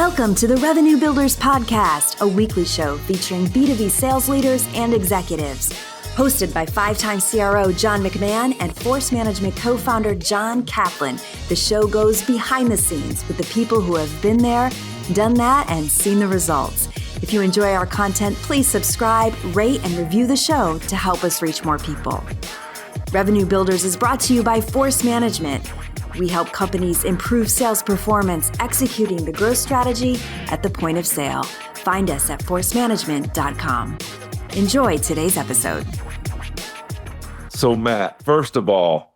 Welcome to the Revenue Builders Podcast, a weekly show featuring B2B sales leaders and executives. Hosted by five-time CRO John McMahon and Force Management co-founder John Kaplan, the show goes behind the scenes with the people who have been there, done that, and seen the results. If you enjoy our content, please subscribe, rate, and review the show to help us reach more people. Revenue Builders is brought to you by Force Management. We help companies improve sales performance, executing the growth strategy at the point of sale. Find us at forcemanagement.com. Enjoy today's episode. So Matt, first of all,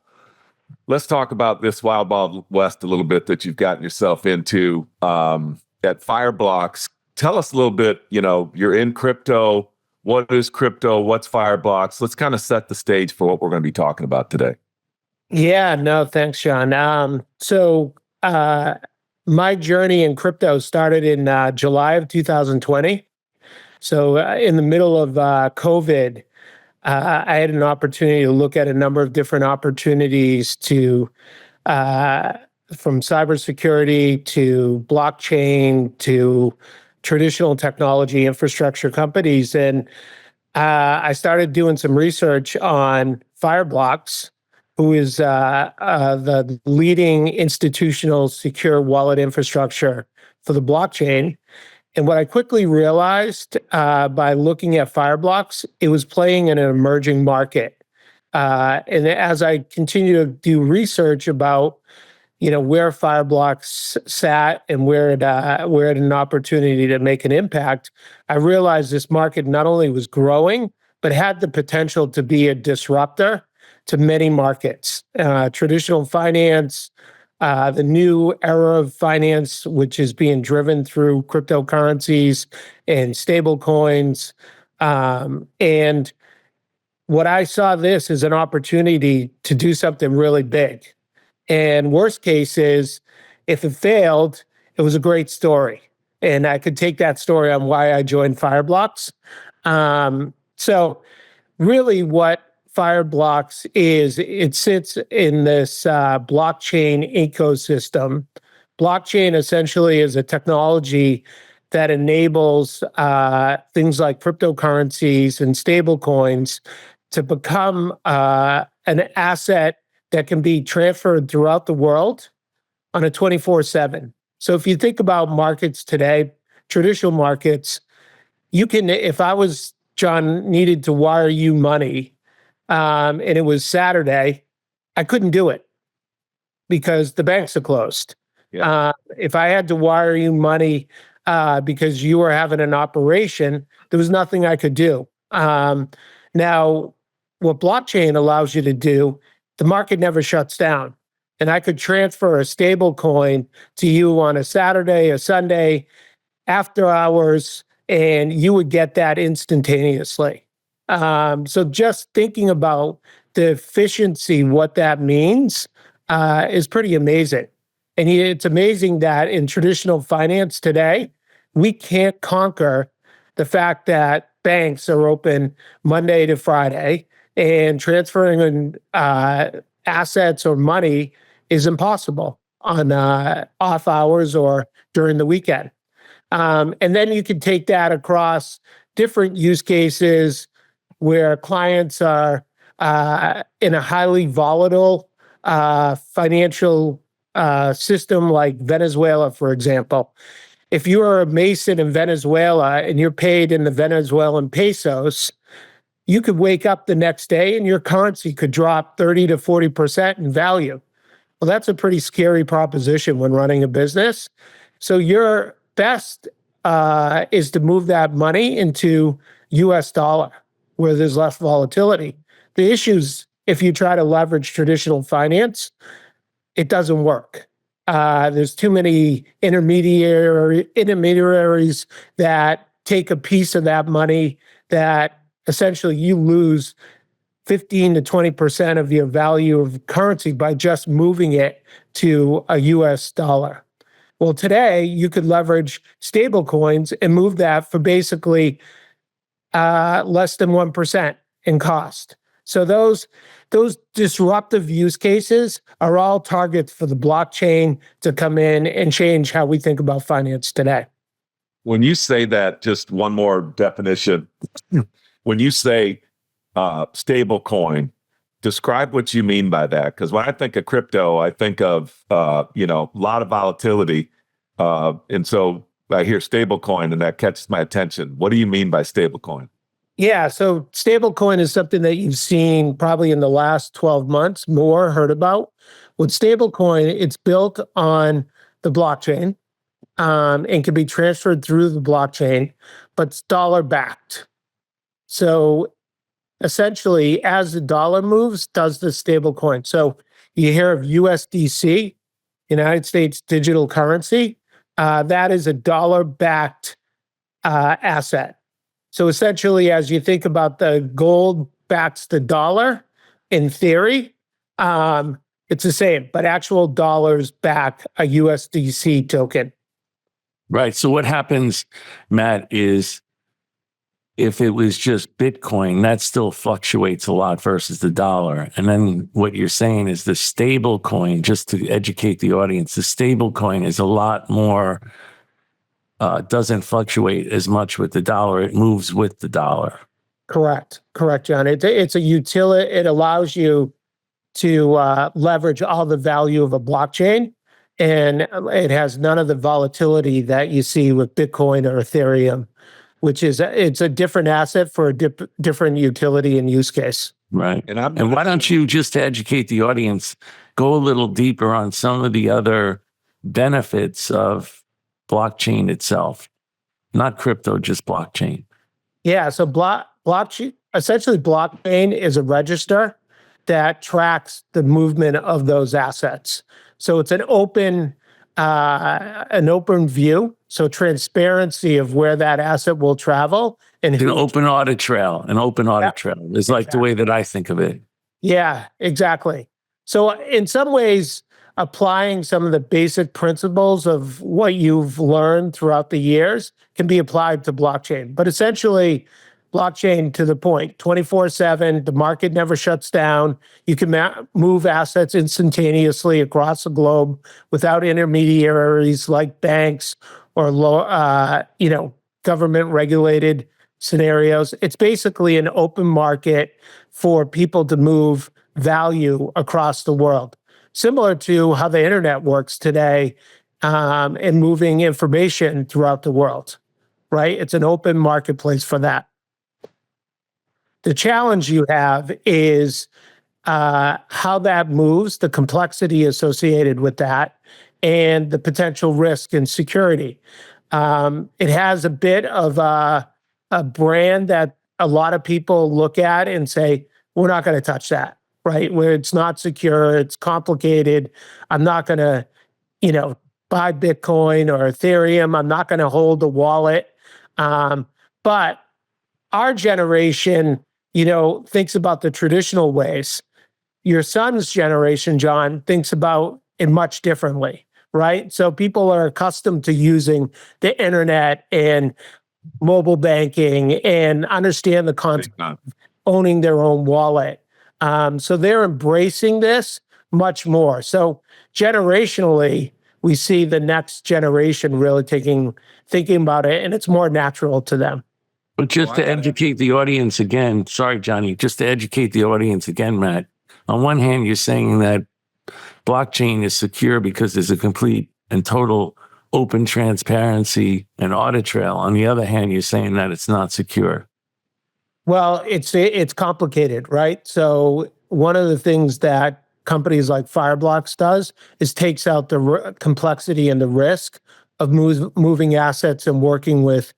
let's talk about this Wild West a little bit that you've gotten yourself into at Fireblocks. Tell us a little bit, you're in crypto. What is crypto? What's Fireblocks? Let's kind of set the stage for what we're going to be talking about today. Yeah, no, thanks, John. So my journey in crypto started in July of 2020. So in the middle of COVID, I had an opportunity to look at a number of different opportunities from cybersecurity to blockchain to traditional technology infrastructure companies. And I started doing some research on Fireblocks, who is the leading institutional secure wallet infrastructure for the blockchain. And what I quickly realized by looking at Fireblocks, it was playing in an emerging market. And as I continue to do research about, where Fireblocks sat and where it had an opportunity to make an impact, I realized this market not only was growing, but had the potential to be a disruptor to many markets, traditional finance, the new era of finance, which is being driven through cryptocurrencies and stablecoins. And what I saw this as an opportunity to do something really big. And worst case is, if it failed, it was a great story. And I could take that story on why I joined Fireblocks. So really what Fireblocks is, it sits in this blockchain ecosystem. Blockchain essentially is a technology that enables things like cryptocurrencies and stablecoins to become an asset that can be transferred throughout the world on a 24/7. So if you think about markets today, traditional markets, you can, if I was John, needed to wire you money, and it was Saturday, I couldn't do it because the banks are closed. Yeah. If I had to wire you money because you were having an operation, there was nothing I could do. Now, what blockchain allows you to do, the market never shuts down. And I could transfer a stable coin to you on a Saturday, a Sunday, after hours, and you would get that instantaneously. So just thinking about the efficiency, what that means, is pretty amazing. And it's amazing that in traditional finance today, we can't conquer the fact that banks are open Monday to Friday and transferring assets or money is impossible on off hours or during the weekend. And then you can take that across different use cases where clients are in a highly volatile financial system like Venezuela, for example. If you are a mason in Venezuela and you're paid in the Venezuelan pesos, you could wake up the next day and your currency could drop 30 to 40% in value. Well, that's a pretty scary proposition when running a business. So your best is to move that money into US dollar, where there's less volatility. The issues, if you try to leverage traditional finance, it doesn't work. There's too many intermediaries that take a piece of that money that essentially you lose 15 to 20% of your value of currency by just moving it to a US dollar. Well, today you could leverage stable coins and move that for basically less than 1% in cost. So those those disruptive use cases are all targets for the blockchain to come in and change how we think about finance today. When you say that, just one more definition. When you say stable coin, describe what you mean by that. Because when I think of crypto, I think of a lot of volatility, and so I hear stable coin, and that catches my attention. What do you mean by stable coin? Yeah, so stablecoin is something that you've seen probably in the last 12 months, more heard about. With stablecoin, it's built on the blockchain and can be transferred through the blockchain, but it's dollar backed. So essentially, as the dollar moves, does the stablecoin. So you hear of USDC, United States digital currency. That is a dollar backed asset. So essentially, as you think about the gold backs the dollar, in theory, it's the same, but actual dollars back a USDC token. Right. So what happens, Matt, is if it was just Bitcoin, that still fluctuates a lot versus the dollar. And then what you're saying is the stable coin, just to educate the audience, the stable coin is a lot more doesn't fluctuate as much with the dollar. It moves with the dollar. Correct, John. It's a utility. It allows you to leverage all the value of a blockchain, and it has none of the volatility that you see with Bitcoin or Ethereum, which is it's a different asset for a different utility and use case. Right. And why don't you, just to educate the audience, go a little deeper on some of the other benefits of blockchain itself, not crypto, just blockchain. Yeah. So blockchain, essentially blockchain is a register that tracks the movement of those assets. So it's an open view. So transparency of where that asset will travel. And an open audit trail. An open audit trail is like the way that I think of it. Yeah, exactly. So in some ways, applying some of the basic principles of what you've learned throughout the years can be applied to blockchain. But essentially, blockchain to the point, 24/7, the market never shuts down. You can move assets instantaneously across the globe without intermediaries like banks or government regulated scenarios. It's basically an open market for people to move value across the world, similar to how the internet works today in moving information throughout the world, right? It's an open marketplace for that. The challenge you have is how that moves, the complexity associated with that, and the potential risk and security. It has a bit of a brand that a lot of people look at and say, we're not going to touch that, right? Where it's not secure, it's complicated. I'm not going to, buy Bitcoin or Ethereum. I'm not going to hold a wallet. But our generation, thinks about the traditional ways. Your son's generation, John, thinks about it much differently, right? So people are accustomed to using the internet and mobile banking and understand the concept of owning their own wallet. So they're embracing this much more. So generationally, we see the next generation really thinking about it, and it's more natural to them. But just to educate the audience again, sorry, Johnny, just to educate the audience again, Matt, on one hand, you're saying that blockchain is secure because there's a complete and total open transparency and audit trail. On the other hand, you're saying that it's not secure. Well, it's complicated, right? So one of the things that companies like Fireblocks does is takes out the complexity and the risk of moving assets and working with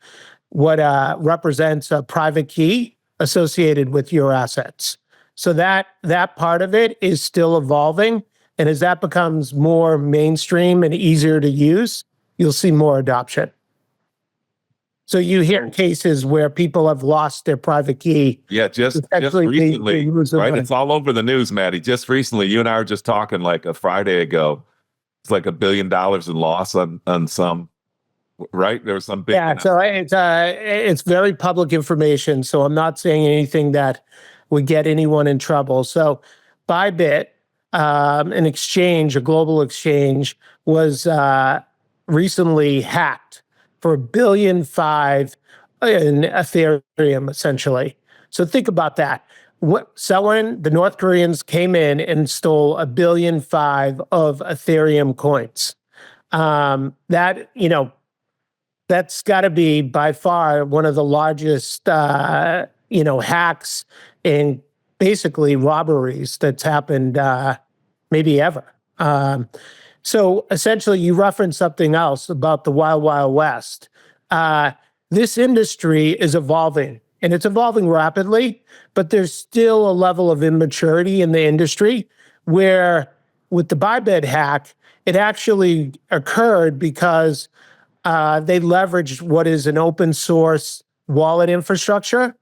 what represents a private key associated with your assets. So that part of it is still evolving. And as that becomes more mainstream and easier to use, you'll see more adoption. So you hear cases where people have lost their private key. Yeah, just recently, right? It's all over the news, Maddie. Just recently, you and I were just talking like a Friday ago. It's like $1 billion in loss on some, right? There was some big. Yeah, so it's very public information. So I'm not saying anything that would get anyone in trouble. So Bybit, an exchange, a global exchange, was recently hacked for $1.5 billion in Ethereum, essentially. So think about that. The North Koreans came in and stole $1.5 billion of Ethereum coins. That's got to be by far one of the largest, hacks and basically robberies that's happened maybe ever. So essentially, you referenced something else about the Wild Wild West. This industry is evolving, and it's evolving rapidly, but there's still a level of immaturity in the industry where with the Bybit hack, it actually occurred because they leveraged what is an open source wallet infrastructure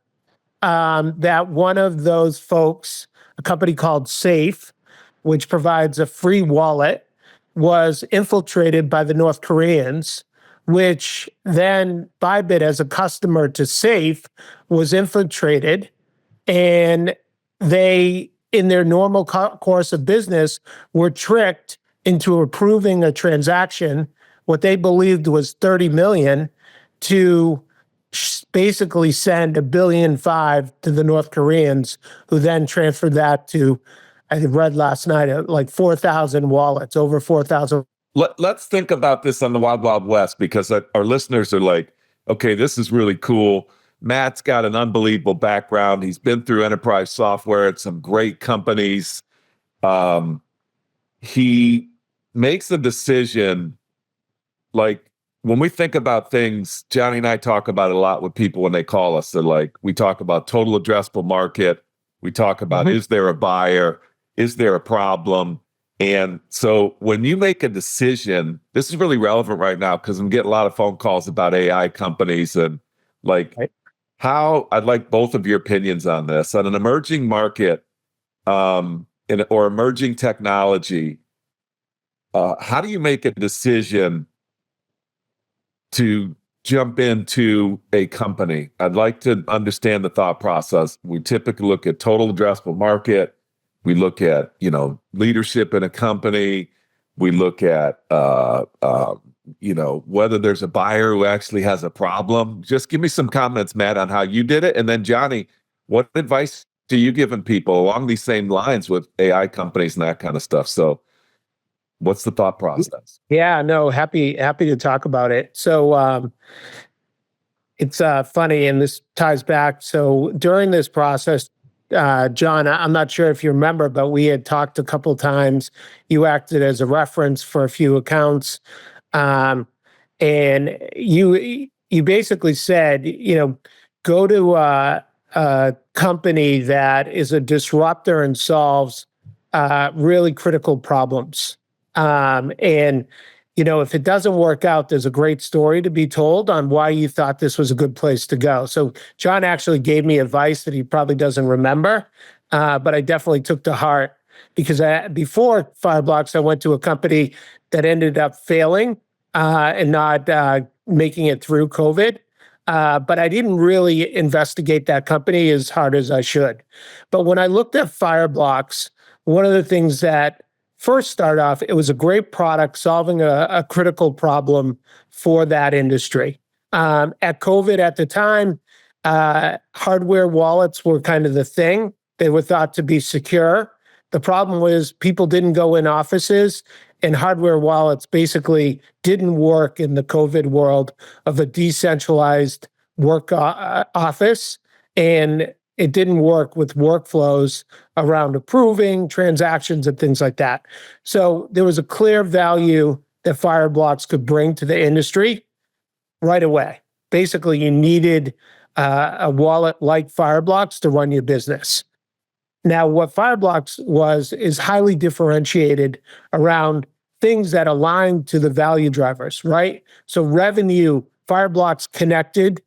that one of those folks, a company called Safe, which provides a free wallet, was infiltrated by the North Koreans, which then Bybit, as a customer to Safe, was infiltrated, and they, in their normal course of business, were tricked into approving a transaction, what they believed was 30 million, to basically send $1.5 billion to the North Koreans, who then transferred that to, I read last night, like 4,000 wallets, over 4,000. Let's think about this on the Wild Wild West, because our listeners are like, okay, this is really cool. Matt's got an unbelievable background. He's been through enterprise software at some great companies. He makes a decision. Like, when we think about things, Johnny and I talk about it a lot with people when they call us. They're like, we talk about total addressable market. We talk about, is there a buyer? Is there a problem? And so when you make a decision, this is really relevant right now because I'm getting a lot of phone calls about AI companies and how I'd like both of your opinions on this. On an emerging market or emerging technology, how do you make a decision to jump into a company? I'd like to understand the thought process. We typically look at total addressable market. We look at, leadership in a company. We look at, whether there's a buyer who actually has a problem. Just give me some comments, Matt, on how you did it. And then Johnny, what advice do you giving people along these same lines with AI companies and that kind of stuff? So what's the thought process? Yeah, no, happy to talk about it. So it's funny, and this ties back. So during this process, John, I'm not sure if you remember, but we had talked a couple of times. You acted as a reference for a few accounts, and you basically said, go to a company that is a disruptor and solves really critical problems. If it doesn't work out, there's a great story to be told on why you thought this was a good place to go. So John actually gave me advice that he probably doesn't remember, but I definitely took to heart, because before Fireblocks, I went to a company that ended up failing and not making it through COVID. But I didn't really investigate that company as hard as I should. But when I looked at Fireblocks, one of the things that first start off, it was a great product solving a critical problem for that industry. At COVID at the time, hardware wallets were kind of the thing. They were thought to be secure. The problem was people didn't go in offices, and hardware wallets basically didn't work in the COVID world of a decentralized work office. And it didn't work with workflows around approving transactions and things like that. So there was a clear value that Fireblocks could bring to the industry right away. Basically, you needed a wallet like Fireblocks to run your business. Now, what Fireblocks is highly differentiated around things that align to the value drivers, right? So revenue, Fireblocks connected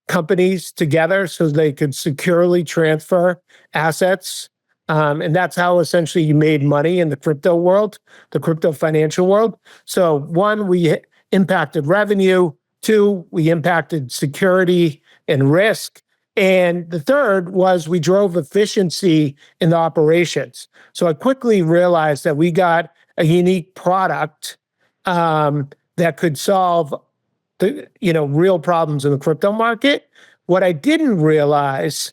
companies together so they could securely transfer assets. And that's how essentially you made money in the crypto world, the crypto financial world. So one, we impacted revenue. Two, we impacted security and risk. And the third was we drove efficiency in the operations. So I quickly realized that we got a unique product that could solve the real problems in the crypto market. What I didn't realize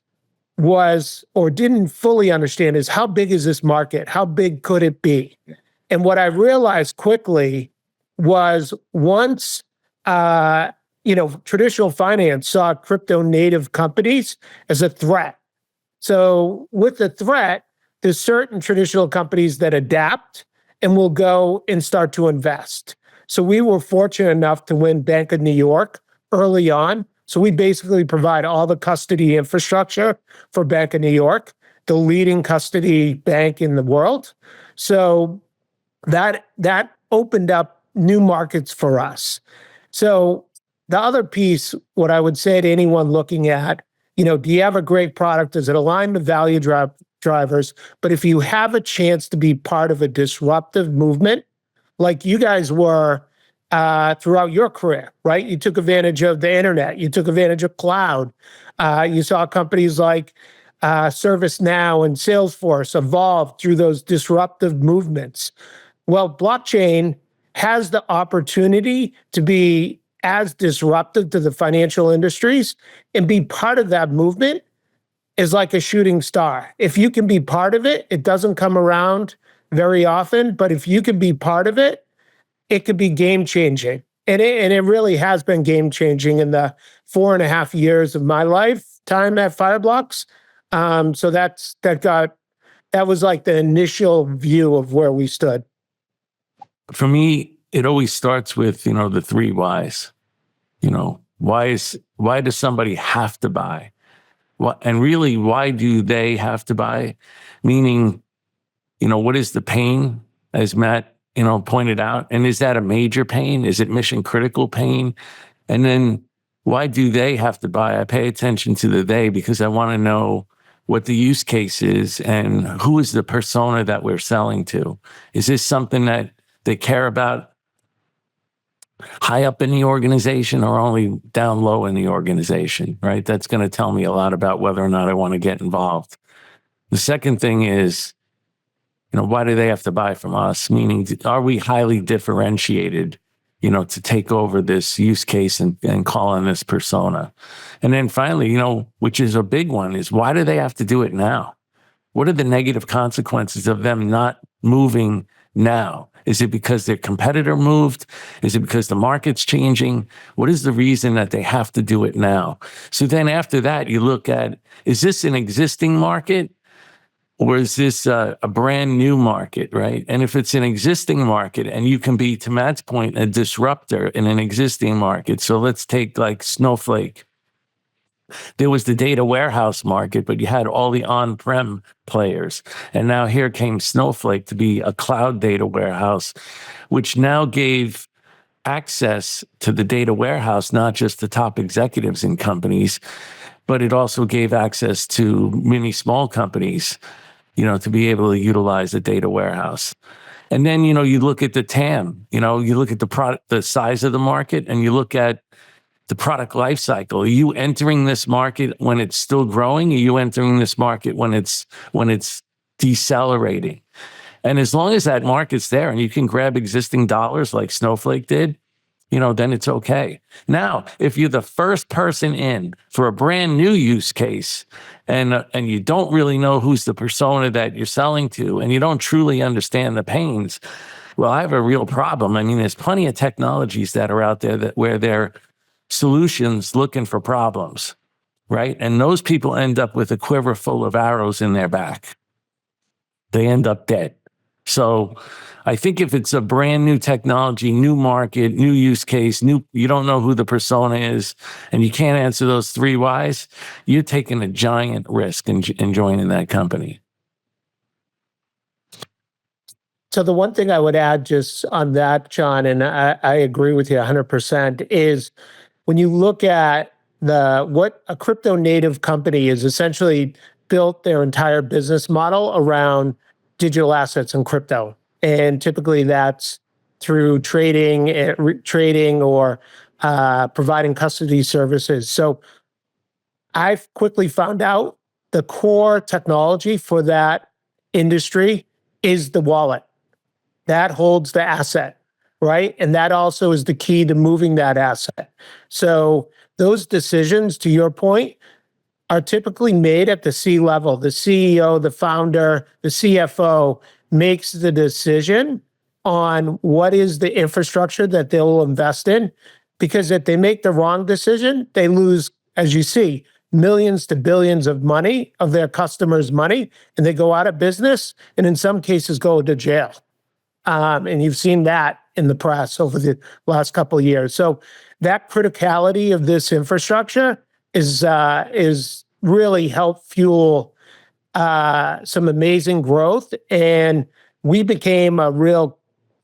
was, or didn't fully understand, is how big is this market? How big could it be? And what I realized quickly was once traditional finance saw crypto native companies as a threat. So with the threat, there's certain traditional companies that adapt and will go and start to invest. So we were fortunate enough to win Bank of New York early on. So we basically provide all the custody infrastructure for Bank of New York, the leading custody bank in the world. So that opened up new markets for us. So the other piece, what I would say to anyone looking at, do you have a great product? Does it align with value drivers? But if you have a chance to be part of a disruptive movement, like you guys were throughout your career, right? You took advantage of the internet. You took advantage of cloud. You saw companies like ServiceNow and Salesforce evolve through those disruptive movements. Well, blockchain has the opportunity to be as disruptive to the financial industries, and be part of that movement is like a shooting star. If you can be part of it, it doesn't come around very often, but if you can be part of it, it could be game changing. And it really has been game changing in the 4.5 years of my lifetime at Fireblocks. So that was like the initial view of where we stood. For me, it always starts with, the 3 whys. Why does somebody have to buy? And really, why do they have to buy? Meaning, what is the pain, as Matt, pointed out? And is that a major pain? Is it mission critical pain? And then why do they have to buy? I pay attention to the they because I want to know what the use case is and who is the persona that we're selling to. Is this something that they care about high up in the organization or only down low in the organization, right? That's going to tell me a lot about whether or not I want to get involved. The second thing is, why do they have to buy from us? Meaning, are we highly differentiated, to take over this use case and call on this persona? And then finally, which is a big one, is why do they have to do it now? What are the negative consequences of them not moving now? Is it because their competitor moved? Is it because the market's changing? What is the reason that they have to do it now? So then after that, you look at, is this an existing market or is this a brand new market, right? And if it's an existing market and you can be, to Matt's point, a disruptor in an existing market. So let's take like Snowflake. There was the data warehouse market, but you had all the on-prem players. And now here came Snowflake to be a cloud data warehouse, which now gave access to the data warehouse, not just to top executives in companies, but it also gave access to many small companies, to be able to utilize the data warehouse. And then, you look at the TAM, you look at the product, the size of the market, and you look at the product life cycle. Are you entering this market when it's still growing? Are you entering this market when it's decelerating? And as long as that market's there and you can grab existing dollars like Snowflake did, then it's okay. Now, if you're the first person in for a brand new use case and you don't really know who's the persona that you're selling to and you don't truly understand the pains, well, I have a real problem. I mean, there's plenty of technologies that are out there where they're solutions looking for problems, right? And those people end up with a quiver full of arrows in their back. They end up dead. So I think if it's a brand new technology, new market, new use case, you don't know who the persona is, and you can't answer those 3 whys, you're taking a giant risk in joining that company. So the one thing I would add just on that, John, and I agree with you 100%, is when you look at what a crypto native company is essentially built their entire business model around digital assets and crypto. And typically that's through trading or providing custody services. So I quickly found out the core technology for that industry is the wallet. That holds the asset, right? And that also is the key to moving that asset. So those decisions, to your point, are typically made at the C level. The CEO, the founder, the CFO makes the decision on what is the infrastructure that they'll invest in. Because if they make the wrong decision, they lose, as you see, millions to billions of money, of their customers' money, and they go out of business, and in some cases go to jail. And you've seen that in the press over the last couple of years. So that criticality of this infrastructure is really helped fuel some amazing growth. And we became a real,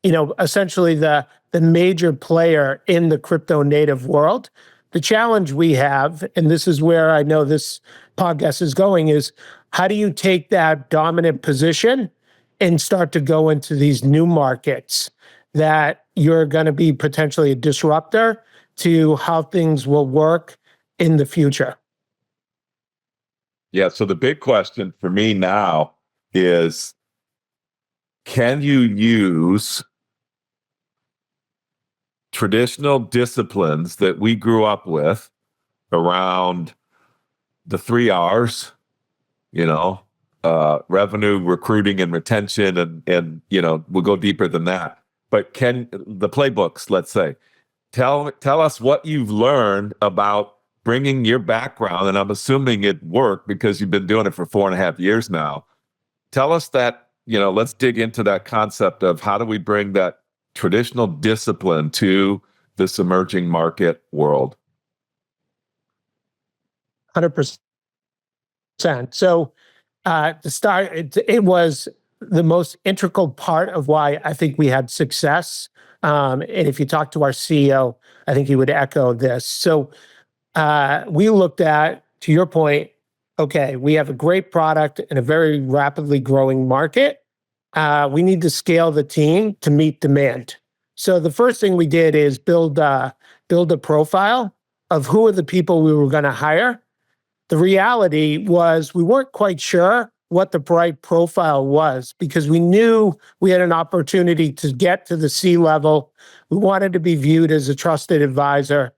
essentially the major player in the crypto native world. The challenge we have, and this is where I know this podcast is going, is how do you take that dominant position and start to go into these new markets that you're going to be potentially a disruptor to how things will work in the future? Yeah. So the big question for me now is, can you use traditional disciplines that we grew up with around the 3 R's, revenue, recruiting, and retention, and we'll go deeper than that. But can the playbooks, let's say, tell us what you've learned about bringing your background, and I'm assuming it worked because you've been doing it for 4.5 years now. Tell us that, let's dig into that concept of how do we bring that traditional discipline to this emerging market world. 100%. So to start, it was the most integral part of why I think we had success. And if you talk to our CEO, I think he would echo this. So we looked at, to your point, okay, we have a great product in a very rapidly growing market. We need to scale the team to meet demand. So the first thing we did is build a profile of who are the people we were going to hire. The reality was we weren't quite sure what the right profile was because we knew we had an opportunity to get to the C level. We wanted to be viewed as a trusted advisor.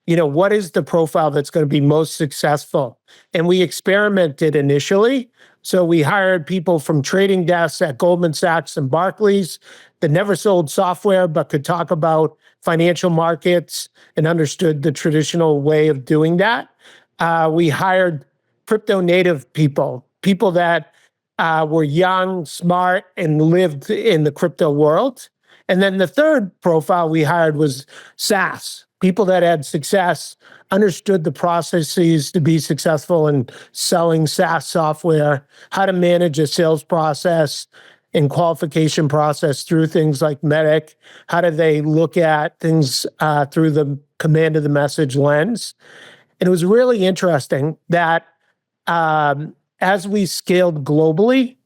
What is the profile that's going to be most successful? And we experimented initially. So we hired people from trading desks at Goldman Sachs and Barclays that never sold software, but could talk about financial markets and understood the traditional way of doing that. We hired crypto native people that were young, smart, and lived in the crypto world. And then the third profile we hired was SaaS, people that had success, understood the processes to be successful in selling SaaS software, how to manage a sales process and qualification process through things like MEDDPICC, how do they look at things through the command of the message lens. And it was really interesting that as we scaled globally,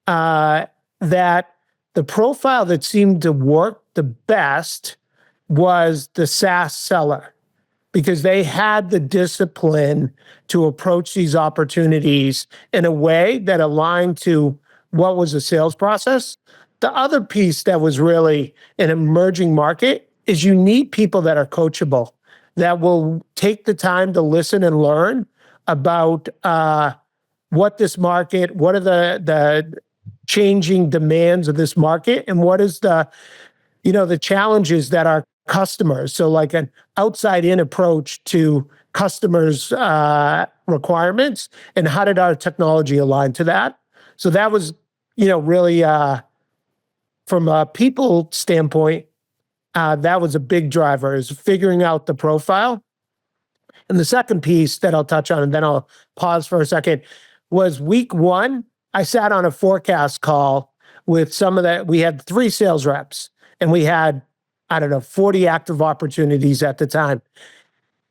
that the profile that seemed to work the best was the SaaS seller, because they had the discipline to approach these opportunities in a way that aligned to what was a sales process. The other piece that was really an emerging market is you need people that are coachable, that will take the time to listen and learn about what this market, what are the changing demands of this market, and what is the challenges that our customers, so like an outside-in approach to customers' requirements, and how did our technology align to that? So that was, really from a people standpoint, that was a big driver, is figuring out the profile. And the second piece that I'll touch on, and then I'll pause for a second, was week one, I sat on a forecast call with we had 3 sales reps, and we had, 40 active opportunities at the time.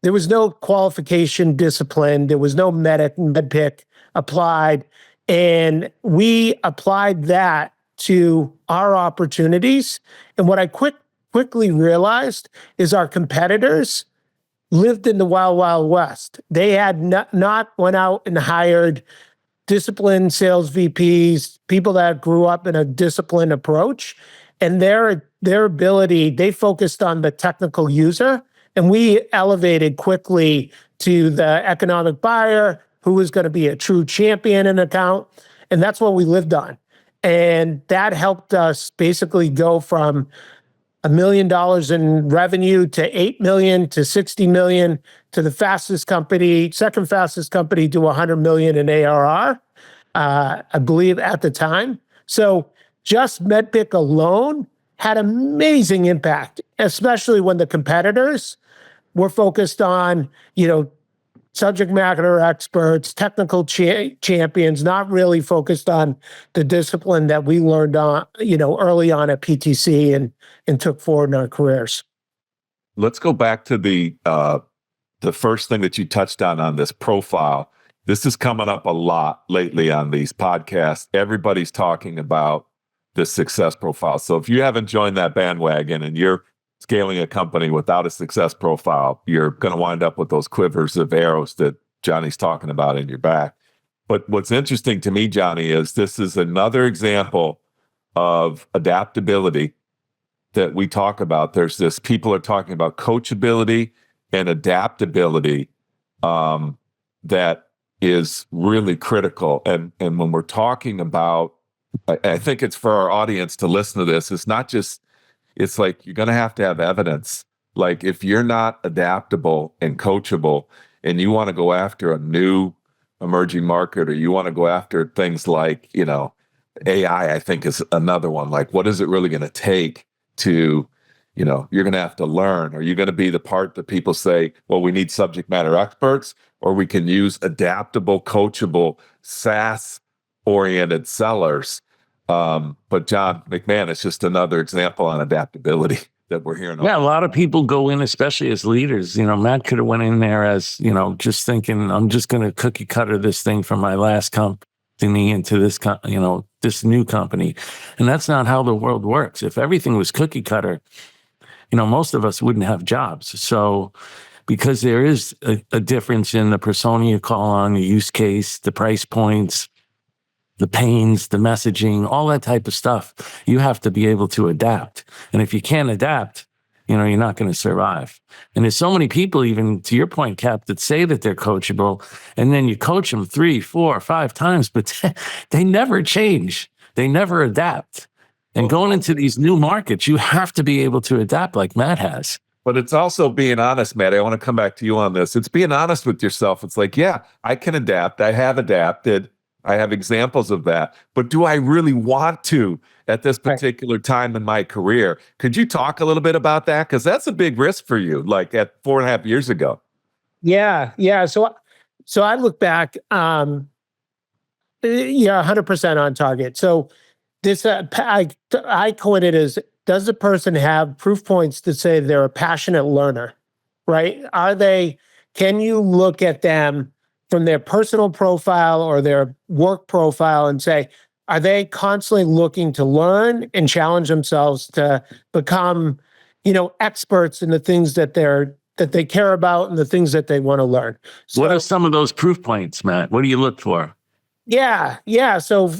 There was no qualification discipline. There was no MEDDPICC applied. And we applied that to our opportunities. And what I quickly realized is our competitors lived in the wild, wild west. They had not went out and hired disciplined sales VPs, people that grew up in a disciplined approach, and their ability, they focused on the technical user, and we elevated quickly to the economic buyer who was going to be a true champion in an account, and that's what we lived on. And that helped us basically go from $1 million in revenue to 8 million to 60 million to the second fastest company to 100 million in ARR, I believe at the time. So just MEDDPICC alone had amazing impact, especially when the competitors were focused on, subject matter experts, technical champions, not really focused on the discipline that we learned on, early on at PTC and took forward in our careers. Let's go back to the first thing that you touched on this profile. This is coming up a lot lately on these podcasts. Everybody's talking about this success profile. So if you haven't joined that bandwagon and you're scaling a company without a success profile, you're going to wind up with those quivers of arrows that Johnny's talking about in your back. But what's interesting to me, Johnny, is this is another example of adaptability that we talk about. There's this, people are talking about coachability and adaptability that is really critical. And when we're talking about, I think it's for our audience to listen to this, it's not just, it's like you're going to have evidence. Like if you're not adaptable and coachable and you want to go after a new emerging market, or you want to go after things like, AI, I think is another one. Like, what is it really going to take to, you're going to have to learn? Are you going to be the part that people say, well, we need subject matter experts, or we can use adaptable, coachable, SaaS-oriented sellers? But John McMahon is just another example on adaptability that we're hearing. Yeah, a lot of people go in, especially as leaders. Matt could have went in there as, just thinking, I'm just going to cookie cutter this thing from my last company into this, this new company. And that's not how the world works. If everything was cookie cutter, most of us wouldn't have jobs. So because there is a difference in the persona you call on, the use case, the price points, the pains, the messaging, all that type of stuff, you have to be able to adapt. And if you can't adapt, you're not going to survive. And there's so many people, even to your point, Cap, that say that they're coachable, and then you coach them 3, 4, 5 times, but they never change. They never adapt. And going into these new markets, you have to be able to adapt like Matt has. But it's also being honest, Matt. I want to come back to you on this. It's being honest with yourself. It's like, yeah, I can adapt. I have adapted. I have examples of that, but do I really want to at this particular time in my career? Could you talk a little bit about that? Because that's a big risk for you, like at 4.5 years ago. Yeah. So I look back, 100% on target. So this, I coined it as, does the person have proof points to say they're a passionate learner, right? Can you look at them from their personal profile or their work profile and say, are they constantly looking to learn and challenge themselves to become, experts in the things that they care about and the things that they want to learn? So, what are some of those proof points, Matt? What do you look for? Yeah. So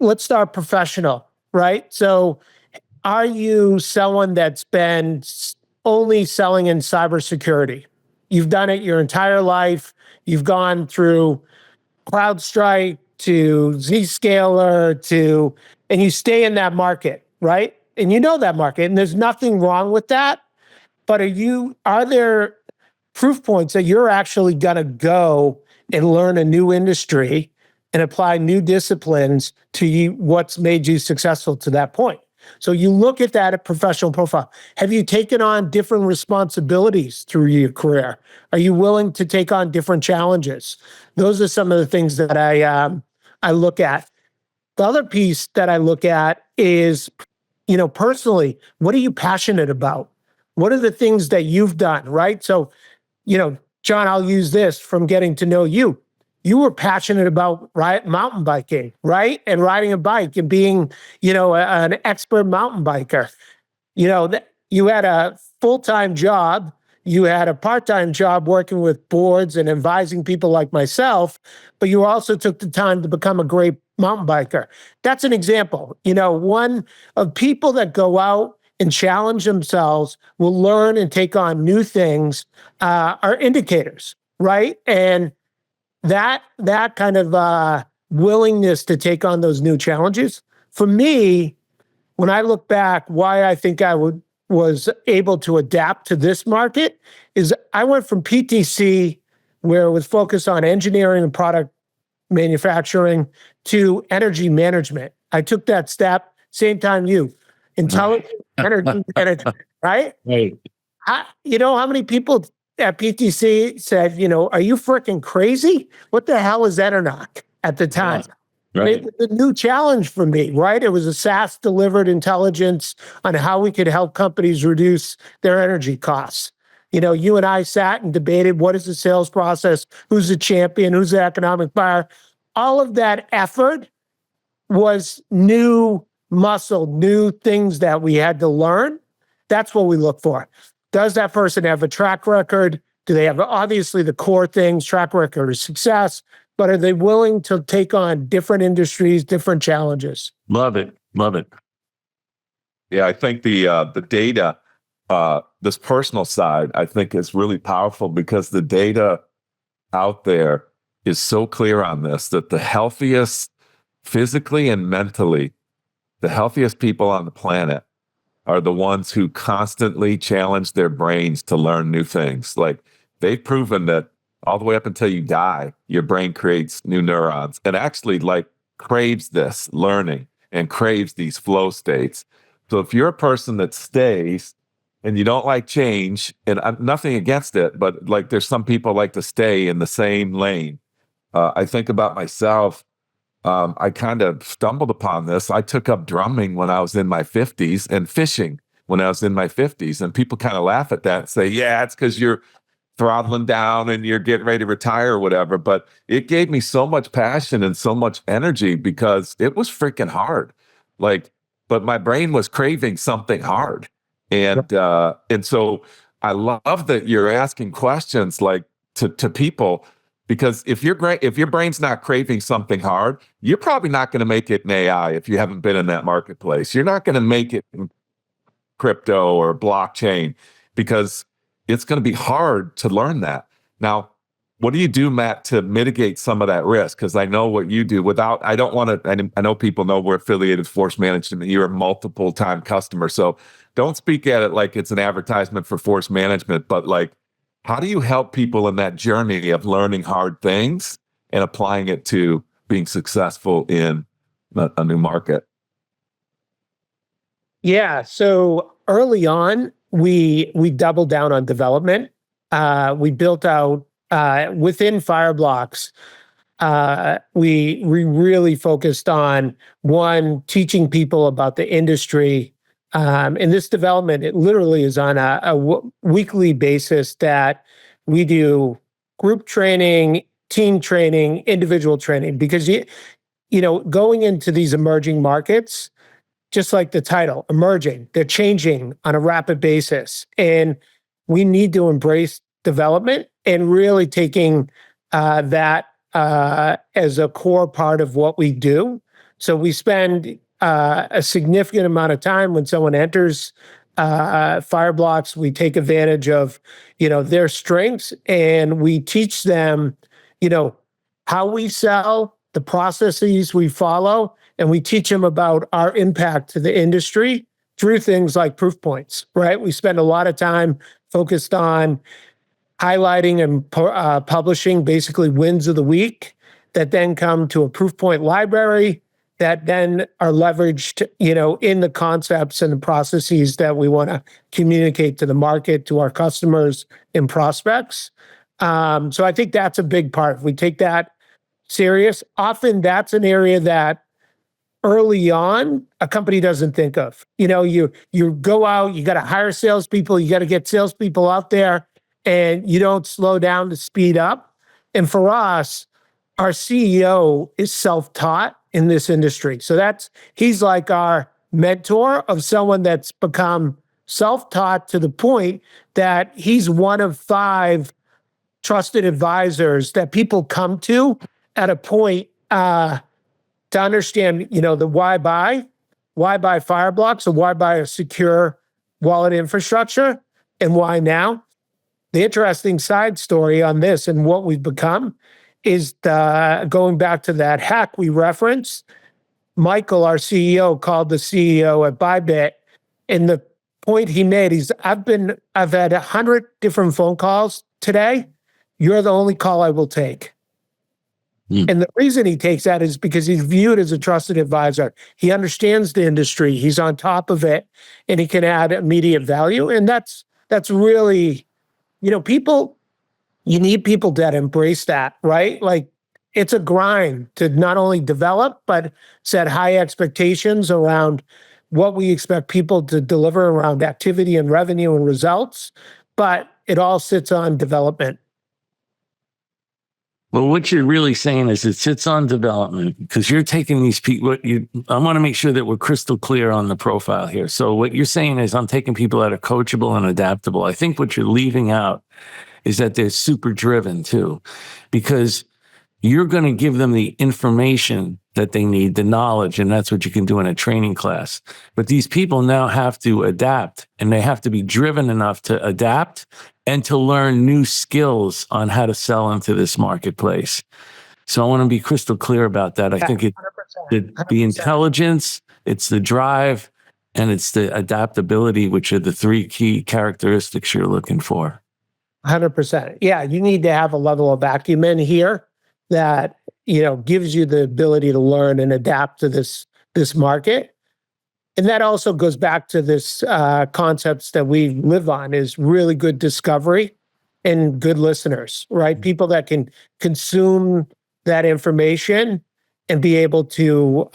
let's start professional, right? So are you someone that's been only selling in cybersecurity? You've done it your entire life. You've gone through CrowdStrike to Zscaler and you stay in that market, right? And you know that market, and there's nothing wrong with that. But are there proof points that you're actually going to go and learn a new industry and apply new disciplines to what's made you successful to that point? So you look at that at professional profile. Have you taken on different responsibilities through your career? Are you willing to take on different challenges? Those are some of the things that I look at. The other piece that I look at is, personally, what are you passionate about? What are the things that you've done, right? So, John, I'll use this from getting to know you. You were passionate about mountain biking, right? And riding a bike and being, an expert mountain biker. You had a full-time job. you had a part-time job working with boards and advising people like myself, but you also took the time to become a great mountain biker. That's an example. One of people that go out and challenge themselves, will learn and take on new things, are indicators, right? And that kind of willingness to take on those new challenges, for me, when I look back, why I think I was able to adapt to this market is I went from PTC, where it was focused on engineering and product manufacturing, to energy management. I took that step, same time you, intelligent energy management, right? Right. You know how many people at PTC said, are you freaking crazy? What the hell is Enernoc at the time? Yeah, right. It was a new challenge for me, right? It was a SaaS delivered intelligence on how we could help companies reduce their energy costs. You and I sat and debated, what is the sales process? Who's the champion? Who's the economic buyer? All of that effort was new muscle, new things that we had to learn. That's what we look for. Does that person have a track record? Do they have, obviously, the core things, track record of success, but are they willing to take on different industries, different challenges? Love it. Love it. Yeah, I think the data, this personal side, I think is really powerful, because the data out there is so clear on this, that the healthiest, physically and mentally, the healthiest people on the planet are the ones who constantly challenge their brains to learn new things. Like, they've proven that all the way up until you die, your brain creates new neurons and actually craves this learning and craves these flow states. So if you're a person that stays and you don't like change, and I'm nothing against it, but there's some people like to stay in the same lane. I think about myself. I kind of stumbled upon this. I took up drumming when I was in my 50s and fishing when I was in my 50s. And people kind of laugh at that and say, yeah, it's because you're throttling down and you're getting ready to retire or whatever. But it gave me so much passion and so much energy, because it was freaking hard. But my brain was craving something hard. And so I love that you're asking questions to people, because if your brain's not craving something hard, you're probably not going to make it in AI if you haven't been in that marketplace. You're not going to make it in crypto or blockchain, because it's going to be hard to learn that. Now, what do you do, Matt, to mitigate some of that risk? Because I know what you do. I know people know we're affiliated with Force Management. You're a multiple time customer. So don't speak at it like it's an advertisement for Force Management, but how do you help people in that journey of learning hard things and applying it to being successful in a new market? Yeah. So early on, we doubled down on development. We built out within Fireblocks. We really focused on, one, teaching people about the industry. And this development, it literally is on a weekly basis that we do group training, team training, individual training, because going into these emerging markets, just like the title, emerging, they're changing on a rapid basis. And we need to embrace development and really taking that as a core part of what we do. So we spend a significant amount of time when someone enters Fireblocks. We take advantage of, their strengths, and we teach them, how we sell, the processes we follow, and we teach them about our impact to the industry through things like proof points, right? We spend a lot of time focused on highlighting and publishing basically wins of the week that then come to a proof point library that then are leveraged, in the concepts and the processes that we want to communicate to the market, to our customers and prospects. So I think that's a big part. We take that serious. Often that's an area that early on a company doesn't think of. You go out, you got to hire salespeople, you got to get salespeople out there, and you don't slow down to speed up. And for us, our CEO is self-taught in this industry. So he's like our mentor of someone that's become self-taught to the point that he's one of 5 trusted advisors that people come to at a point to understand, the why buy Fireblocks, or why buy a secure wallet infrastructure, and why now. The interesting side story on this and what we've become is going back to that hack we referenced. Michael, our CEO, called the CEO at Bybit, and the point he made is, I've had 100 different phone calls today. You're the only call I will take. And the reason he takes that is because he's viewed as a trusted advisor. He understands the industry. He's on top of it, and he can add immediate value. And that's really, people, you need people that embrace that, right? Like, it's a grind to not only develop, but set high expectations around what we expect people to deliver around activity and revenue and results. But it all sits on development. Well, what you're really saying is it sits on development, because you're taking these people. I want to make sure that we're crystal clear on the profile here. So what you're saying is, I'm taking people that are coachable and adaptable. I think what you're leaving out is that they're super driven too, because you're going to give them the information that they need, the knowledge, and that's what you can do in a training class. But these people now have to adapt, and they have to be driven enough to adapt and to learn new skills on how to sell into this marketplace. So I want to be crystal clear about that. I think it's the intelligence, it's the drive, and it's the adaptability, which are the 3 key characteristics you're looking for. 100%. Yeah, you need to have a level of acumen here that gives you the ability to learn and adapt to this market. And that also goes back to this concepts that we live on, is really good discovery and good listeners, right? People that can consume that information and be able to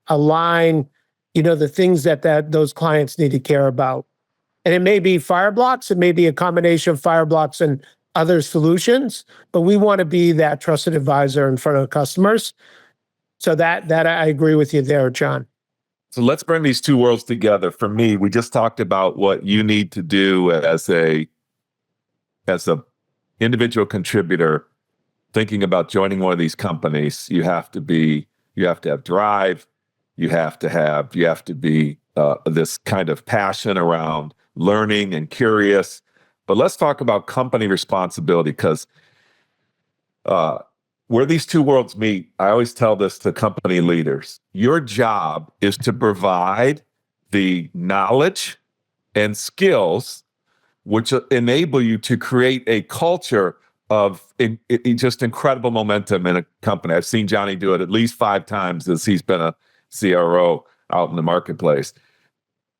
align, the things that those clients need to care about. And it may be Fireblocks, it may be a combination of Fireblocks and other solutions, but we want to be that trusted advisor in front of customers. So that I agree with you there, John. So let's bring these 2 worlds together. For me, we just talked about what you need to do as a individual contributor thinking about joining one of these companies. You have to have drive. You have to be this kind of passion around learning and curious. But let's talk about company responsibility, because where these 2 worlds meet, I always tell this to company leaders. Your job is to provide the knowledge and skills which enable you to create a culture of just incredible momentum in a company. I've seen Johnny do it at least 5 times as he's been a CRO out in the marketplace.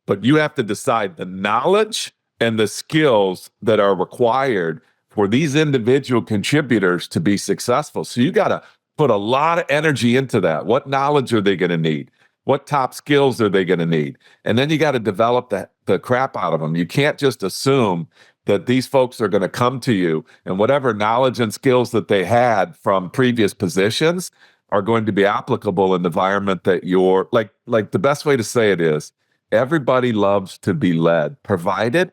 But you have to decide the knowledge and the skills that are required for these individual contributors to be successful. So you got to put a lot of energy into that. What knowledge are they going to need? What top skills are they going to need? And then you got to develop the crap out of them. You can't just assume that these folks are going to come to you and whatever knowledge and skills that they had from previous positions are going to be applicable in the environment that you're like the best way to say it is, everybody loves to be led, provided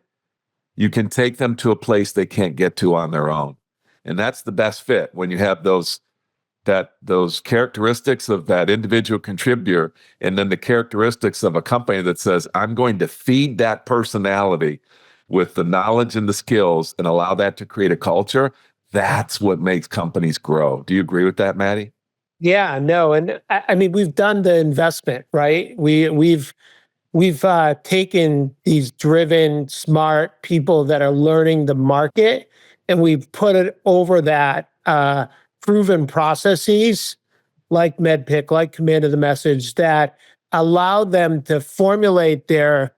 you can take them to a place they can't get to on their own. And that's the best fit when you have those characteristics of that individual contributor and then the characteristics of a company that says, I'm going to feed that personality with the knowledge and the skills and allow that to create a culture. That's what makes companies grow. Do you agree with that, Maddie? Yeah, no. And I mean, we've done the investment, right? We've taken these driven, smart people that are learning the market, and we've put it over that proven processes like MEDDPICC, like command of the message, that allow them to formulate their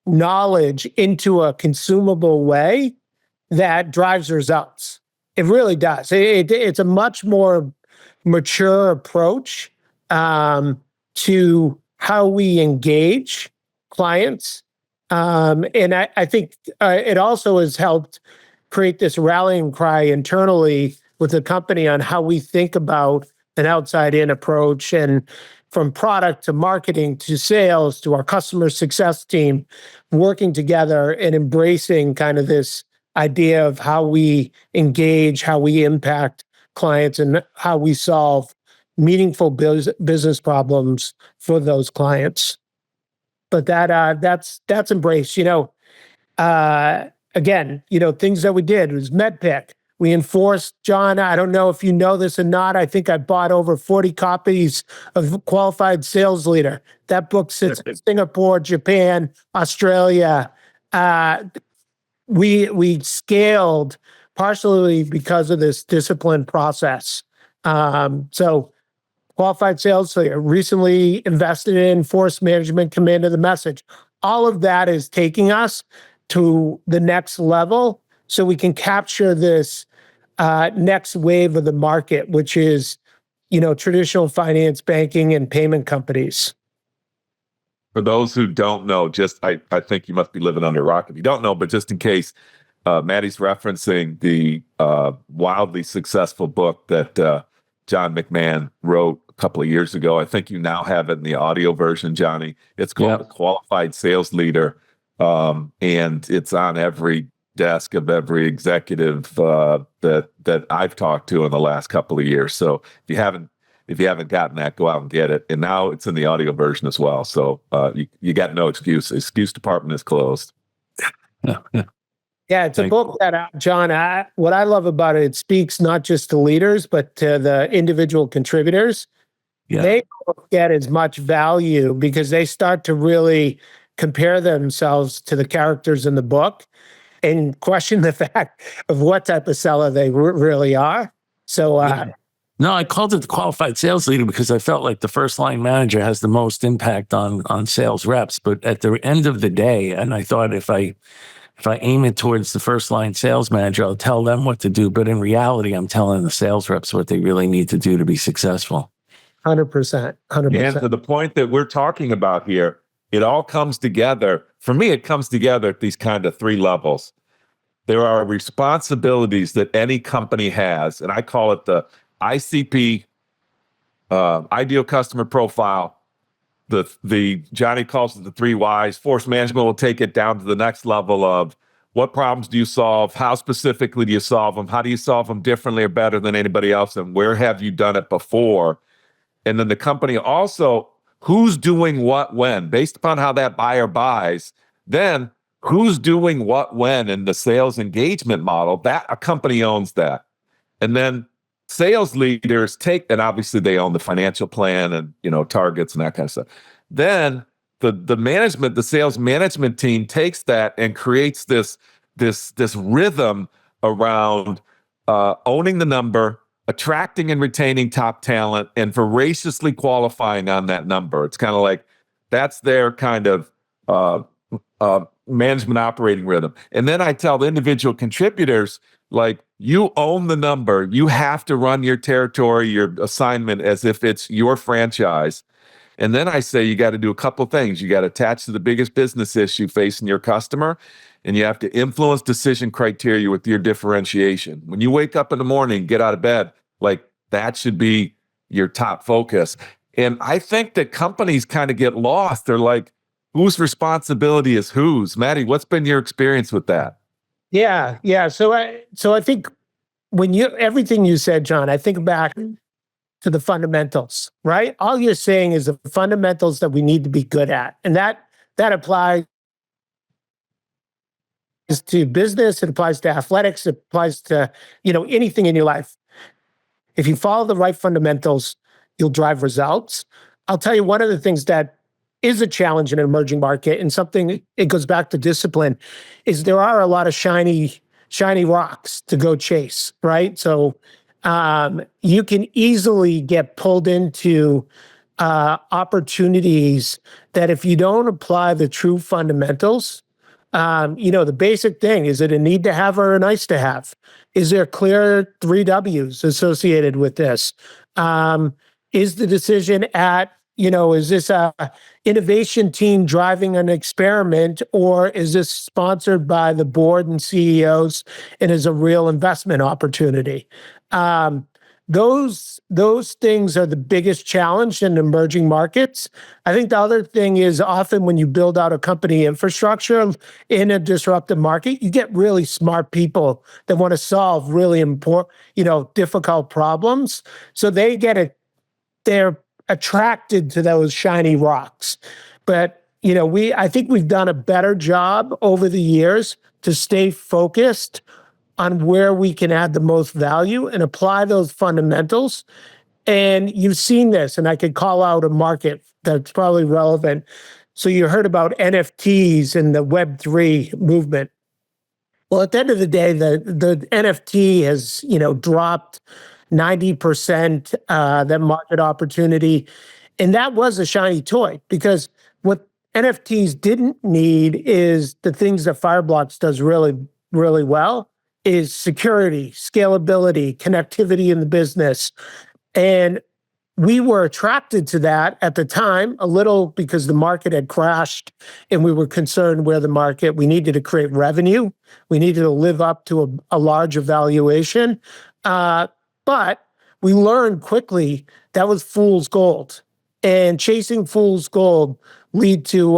knowledge into a consumable way that drives results. It really does. It's a much more mature approach to how we engage clients. And I think it also has helped create this rallying cry internally with the company on how we think about an outside-in approach. And from product to marketing to sales to our customer success team, working together and embracing kind of this idea of how we engage, how we impact clients, and how we solve meaningful business problems for those clients. But that's embraced. Again, things that we did was MEDDPICC. We enforced, John, I don't know if you know this or not, I think I bought over 40 copies of Qualified Sales Leader. That book sits in Singapore, Japan, Australia. We scaled partially because of this disciplined process. So Qualified Sales Leader, recently invested in Force Management, Command of the Message. All of that is taking us to the next level so we can capture this next wave of the market, which is, traditional finance, banking, and payment companies. For those who don't know, I think you must be living under a rock if you don't know, but just in case, Maddie's referencing the wildly successful book that John McMahon wrote a couple of years ago. I think you now have it in the audio version, Johnny. It's called The Qualified Sales Leader, and it's on every desk of every executive that I've talked to in the last couple of years. So if you haven't gotten that, go out and get it. And now it's in the audio version as well. So you got no excuse. Excuse department is closed. Yeah, it's a book that, John, what I love about it, it speaks not just to leaders, but to the individual contributors. Yeah. They don't get as much value because they start to really compare themselves to the characters in the book and question the fact of what type of seller they really are. So, No, I called it the Qualified Sales Leader because I felt like the first line manager has the most impact on sales reps. But at the end of the day, and I thought if I aim it towards the first line sales manager, I'll tell them what to do. But in reality, I'm telling the sales reps what they really need to do to be successful. 100%. And to the point that we're talking about here, it all comes together. For me, it comes together at these kind of three levels. There are responsibilities that any company has, and I call it the ICP, ideal customer profile. The Johnny calls it the 3 Whys. Force management will take it down to the next level of what problems do you solve? How specifically do you solve them? How do you solve them differently or better than anybody else? And where have you done it before? And then the company also, who's doing what when, based upon how that buyer buys. Then who's doing what when in the sales engagement model, that a company owns that. And then sales leaders take, and obviously they own the financial plan and targets and that kind of stuff. Then the management, the sales management team takes that and creates this rhythm around owning the number, attracting and retaining top talent, and voraciously qualifying on that number. It's kind of like that's their kind of management operating rhythm. And then I tell the individual contributors, like, you own the number. You have to run your territory, your assignment as if it's your franchise. And then I say you got to do a couple things. You got to attach to the biggest business issue facing your customer, and you have to influence decision criteria with your differentiation. When you wake up in the morning, get out of bed, like that should be your top focus. And I think that companies kind of get lost. They're like, whose responsibility is whose? Maddie, what's been your experience with that? Yeah. So I think when everything you said, John, I think back to the fundamentals, right? All you're saying is the fundamentals that we need to be good at. And that applies to business, it applies to athletics, it applies to, anything in your life. If you follow the right fundamentals, you'll drive results. I'll tell you one of the things that is a challenge in an emerging market, and something, it goes back to discipline, is there are a lot of shiny rocks to go chase, right? So you can easily get pulled into opportunities that if you don't apply the true fundamentals, the basic thing, is it a need to have or a nice to have? Is there clear 3 W's associated with this? Is the decision is this a innovation team driving an experiment, or is this sponsored by the board and CEOs and is a real investment opportunity? those things are the biggest challenge in emerging markets. I think the other thing is often when you build out a company infrastructure in a disruptive market, you get really smart people that want to solve really important, difficult problems. So they're attracted to those shiny rocks. But I think we've done a better job over the years to stay focused on where we can add the most value and apply those fundamentals. And you've seen this, and I could call out a market that's probably relevant. So you heard about NFTs and the Web3 movement. Well, at the end of the day, the NFT has, dropped 90%, that market opportunity. And that was a shiny toy, because what NFTs didn't need is the things that Fireblocks does really, really well, is security, scalability, connectivity in the business. And we were attracted to that at the time, a little because the market had crashed and we were concerned where the market, we needed to create revenue. We needed to live up to a larger valuation. But we learned quickly that was fool's gold. And chasing fool's gold lead to,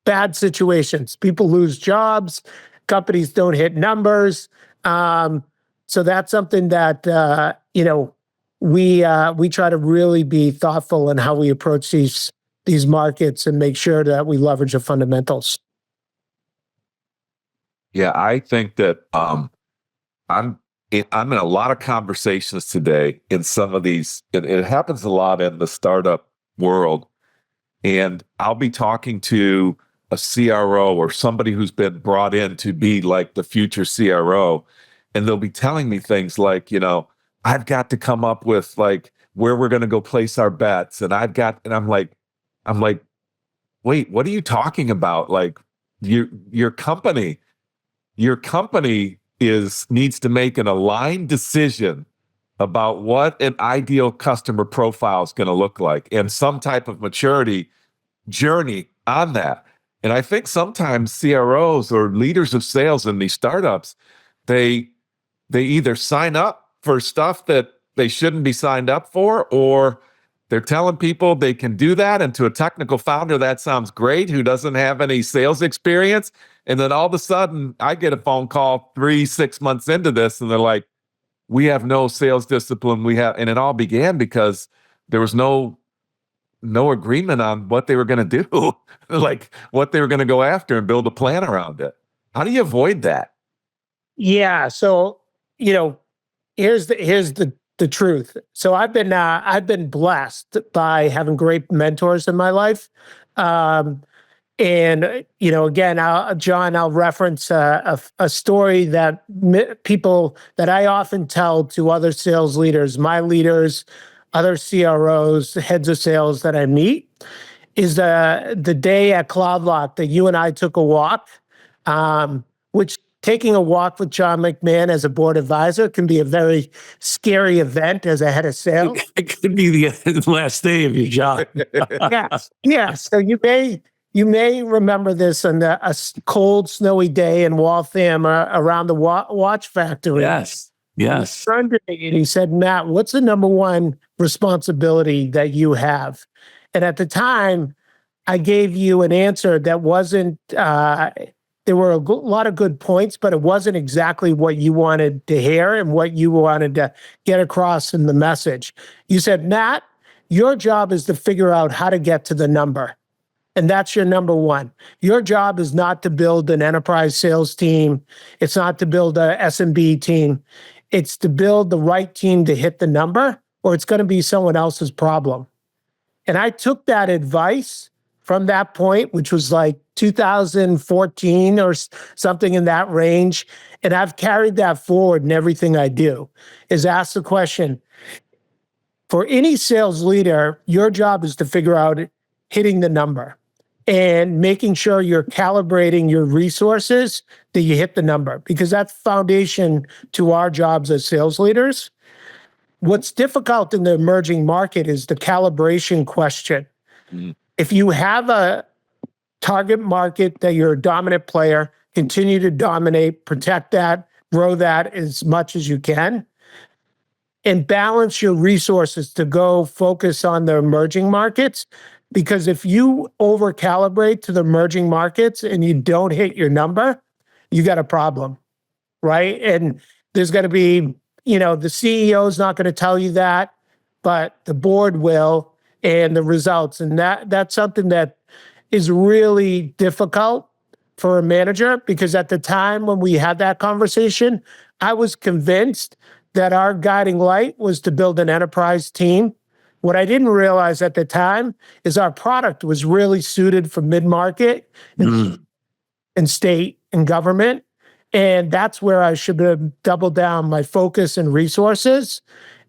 bad situations. People lose jobs. Companies don't hit numbers. So that's something that, we try to really be thoughtful in how we approach these markets and make sure that we leverage the fundamentals. Yeah, I think that I'm in a lot of conversations today in some of these. It happens a lot in the startup world, and I'll be talking to a CRO or somebody who's been brought in to be like the future CRO, and they'll be telling me things like, I've got to come up with like where we're going to go place our bets, and I'm like, wait, what are you talking about? Like your company needs to make an aligned decision about what an ideal customer profile is going to look like and some type of maturity journey on that. And I think sometimes CROs or leaders of sales in these startups, they either sign up for stuff that they shouldn't be signed up for, or they're telling people they can do that. And to a technical founder, that sounds great, who doesn't have any sales experience. And then all of a sudden, I get a phone call 3-6 months into this, and they're like, we have no sales discipline. And it all began because there was no agreement on what they were going to do, like what they were going to go after and build a plan around it. How do you avoid that? Yeah. So, here's the truth. So I've been blessed by having great mentors in my life. And, again, I'll reference a story that people that I often tell to other sales leaders, my leaders, other CROs, heads of sales that I meet, is the day at CloudLock that you and I took a walk, which taking a walk with John McMahon as a board advisor can be a very scary event as a head of sales. It could be the last day of your job. Yes. So you may remember this on a cold, snowy day in Waltham around the watch factory. Yes. He turned to me and he said, Matt, what's the number one responsibility that you have? And at the time, I gave you an answer that wasn't, there were a lot of good points, but it wasn't exactly what you wanted to hear and what you wanted to get across in the message. You said, Matt, your job is to figure out how to get to the number. And that's your number one. Your job is not to build an enterprise sales team. It's not to build a SMB team. It's to build the right team to hit the number, or it's going to be someone else's problem. And I took that advice from that point, which was like 2014 or something in that range. And I've carried that forward in everything I do, is ask the question, for any sales leader, your job is to figure out hitting the number and making sure you're calibrating your resources that you hit the number, because that's foundation to our jobs as sales leaders. What's difficult in the emerging market is the calibration question. Mm-hmm. If you have a target market that you're a dominant player, continue to dominate, protect that, grow that as much as you can. and balance your resources to go focus on the emerging markets. Because if you over calibrate to the emerging markets and you don't hit your number, you got a problem, right? And there's going to be, the CEO is not going to tell you that, but the board will, and the results. And that's something that is really difficult for a manager, because at the time when we had that conversation, I was convinced that our guiding light was to build an enterprise team. What I didn't realize at the time is our product was really suited for mid-market and state and government. And that's where I should have doubled down my focus and resources.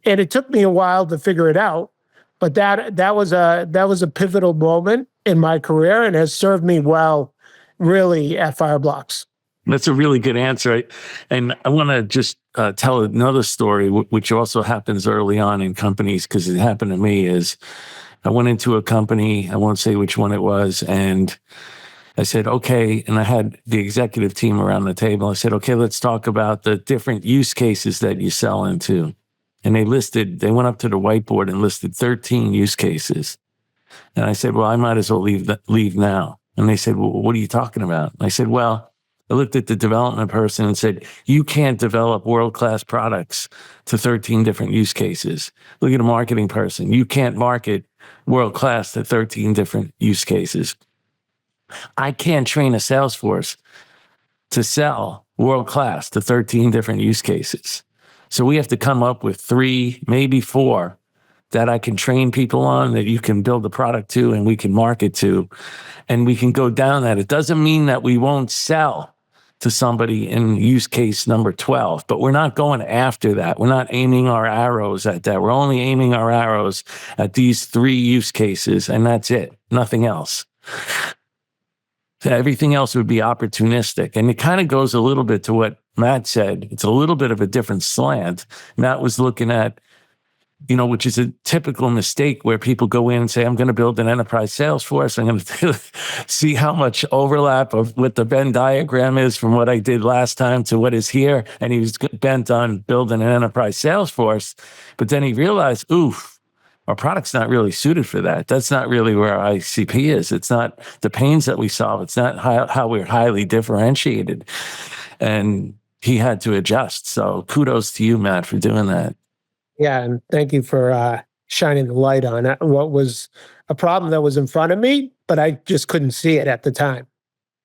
And it took me a while to figure it out. But that was a pivotal moment in my career and has served me well, really, at Fireblocks. That's a really good answer. And I want to just tell another story, which also happens early on in companies, because it happened to me. Is I went into a company, I won't say which one it was, and I said, okay, and I had the executive team around the table. I said, okay, let's talk about the different use cases that you sell into. And they went up to the whiteboard and listed 13 use cases. And I said, well, I might as well leave now. And they said, well, what are you talking about? And I said, well, I looked at the development person and said, you can't develop world-class products to 13 different use cases. Look at a marketing person. You can't market world-class to 13 different use cases. I can't train a sales force to sell world-class to 13 different use cases. So we have to come up with 3, maybe 4 that I can train people on, that you can build a product to and we can market to, and we can go down that. It doesn't mean that we won't sell to somebody in use case number 12, but we're not going after that. We're not aiming our arrows at that. We're only aiming our arrows at these 3 use cases, and that's it, nothing else. Everything else would be opportunistic. And it kind of goes a little bit to what Matt said. It's a little bit of a different slant. Matt was looking at, which is a typical mistake where people go in and say, I'm going to build an enterprise sales force. I'm going to see how much overlap of what the Venn diagram is from what I did last time to what is here. And he was bent on building an enterprise sales force. But then he realized, our product's not really suited for that. That's not really where our ICP is. It's not the pains that we solve. It's not how we're highly differentiated. And he had to adjust. So kudos to you, Matt, for doing that. Yeah, and thank you for shining the light on what was a problem that was in front of me, but I just couldn't see it at the time.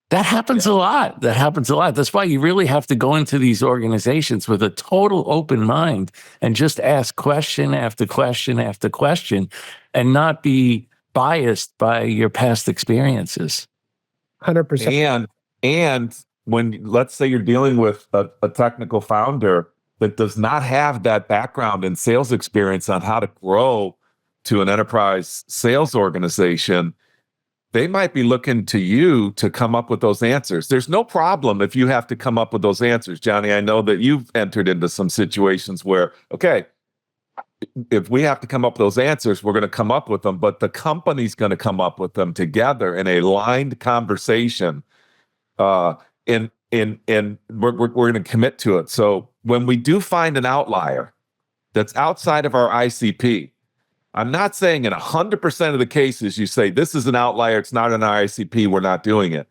That happens a lot. That's why you really have to go into these organizations with a total open mind and just ask question after question after question and not be biased by your past experiences. 100%. And when, let's say you're dealing with a technical founder that does not have that background and sales experience on how to grow to an enterprise sales organization, they might be looking to you to come up with those answers. There's no problem if you have to come up with those answers. Johnny, I know that you've entered into some situations where, okay, if we have to come up with those answers, we're going to come up with them, but the company's going to come up with them together in a aligned conversation. And we're going to commit to it. So when we do find an outlier that's outside of our ICP, I'm not saying in 100% of the cases you say, this is an outlier, it's not an ICP, we're not doing it.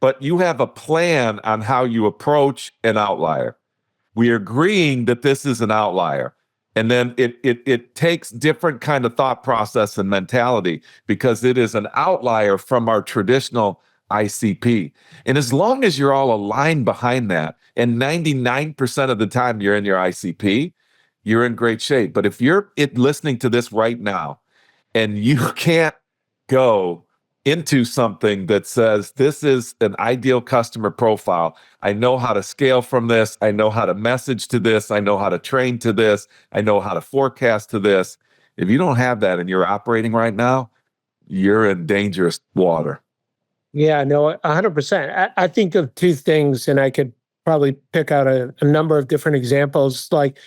But you have a plan on how you approach an outlier. We're agreeing that this is an outlier. And then it takes different kind of thought process and mentality because it is an outlier from our traditional ICP. And as long as you're all aligned behind that, and 99% of the time you're in your ICP, you're in great shape. But if you're listening to this right now and you can't go into something that says, this is an ideal customer profile, I know how to scale from this, I know how to message to this, I know how to train to this, I know how to forecast to this. If you don't have that and you're operating right now, you're in dangerous water. Yeah, no, 100%. I think of 2 things, and I could probably pick out a number of different examples. Like,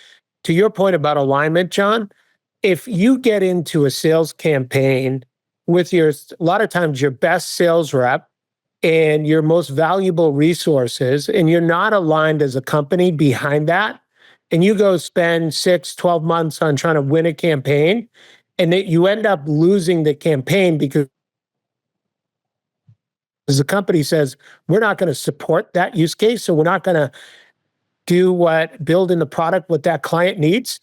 to your point about alignment, John, if you get into a sales campaign with a lot of times your best sales rep and your most valuable resources, and you're not aligned as a company behind that, and you go spend 6, 12 months on trying to win a campaign, and that you end up losing the campaign because the company says, we're not going to support that use case, so we're not going to build in the product what that client needs.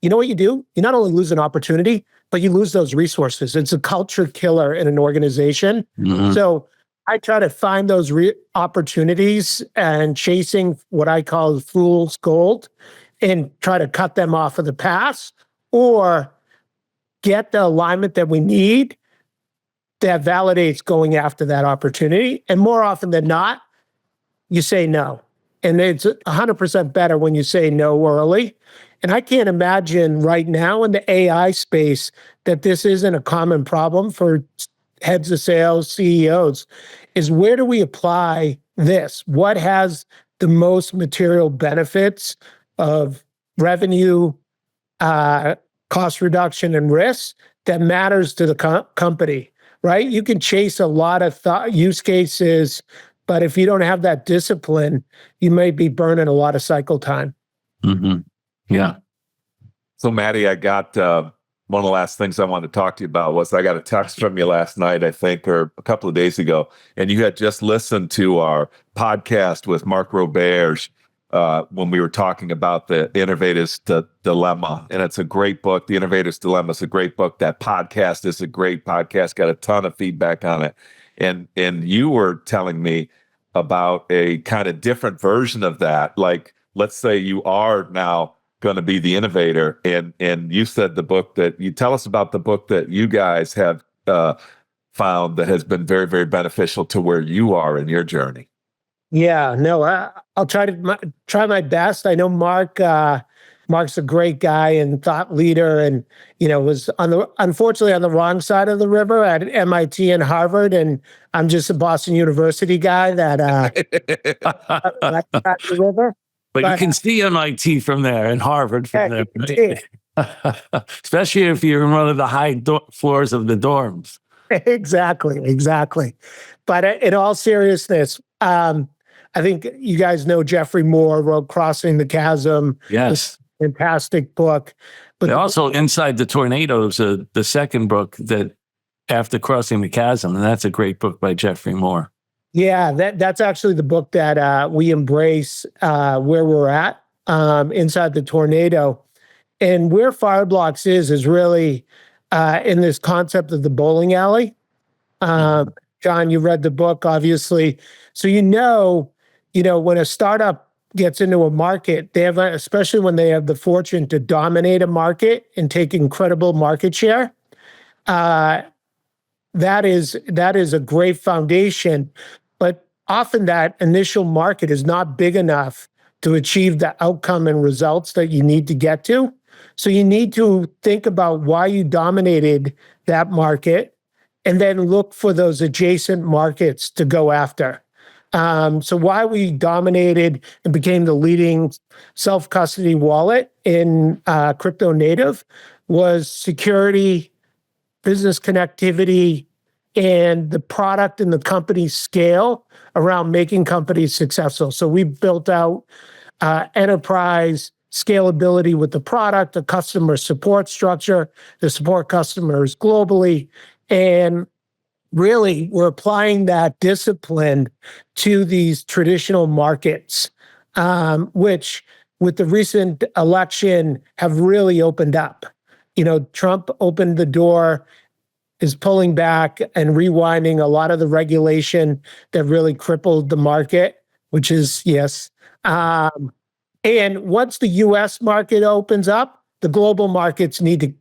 You know what you do? You not only lose an opportunity, but you lose those resources. It's a culture killer in an organization. Mhm. So I try to find those opportunities and chasing what I call fool's gold and try to cut them off of the path or get the alignment that we need that validates going after that opportunity. And more often than not, you say no. And it's 100% better when you say no early. And I can't imagine right now in the AI space that this isn't a common problem for heads of sales, CEOs, is where do we apply this? What has the most material benefits of revenue, cost reduction, and risk that matters to the company, right? You can chase a lot of use cases, but if you don't have that discipline, you may be burning a lot of cycle time. Mm-hmm. Yeah. So, Maddie, I got one of the last things I wanted to talk to you about was I got a text from you last night, I think, or a couple of days ago, and you had just listened to our podcast with Mark Roberge when we were talking about the Innovator's Dilemma. And it's a great book. The Innovator's Dilemma is a great book. That podcast is a great podcast. Got a ton of feedback on it. And you were telling me about a kind of different version of that. Like, let's say you are now going to be the innovator, and you said the book that you tell us about the book that you guys have found that has been very, very beneficial to where you are in your journey. Yeah, no, I'll try my best. I know Mark's a great guy and thought leader, and was unfortunately on the wrong side of the river at MIT and Harvard, and I'm just a Boston University guy that the river. But you can see MIT from there and Harvard from there, right? Especially if you're in one of the high floors of the dorms. Exactly. But in all seriousness, I think you guys know Geoffrey Moore wrote Crossing the Chasm. Yes. Fantastic book. But also Inside the Tornadoes, the second book that after Crossing the Chasm, and that's a great book by Geoffrey Moore. Yeah, that's actually the book that we embrace where we're at, Inside the Tornado. And where Fireblocks is really in this concept of the bowling alley. John, you read the book, obviously. So when a startup gets into a market, they have, especially when they have the fortune to dominate a market and take incredible market share, that is a great foundation. But often that initial market is not big enough to achieve the outcome and results that you need to get to. So you need to think about why you dominated that market and then look for those adjacent markets to go after. So why we dominated and became the leading self-custody wallet in crypto native was security, business connectivity, and the product and the company scale around making companies successful. So we built out enterprise scalability with the product, a customer support structure to support customers globally. And really, we're applying that discipline to these traditional markets, which with the recent election have really opened up. Trump opened the door, is pulling back and rewinding a lot of the regulation that really crippled the market, which is, yes. And once the US market opens up, the global markets need to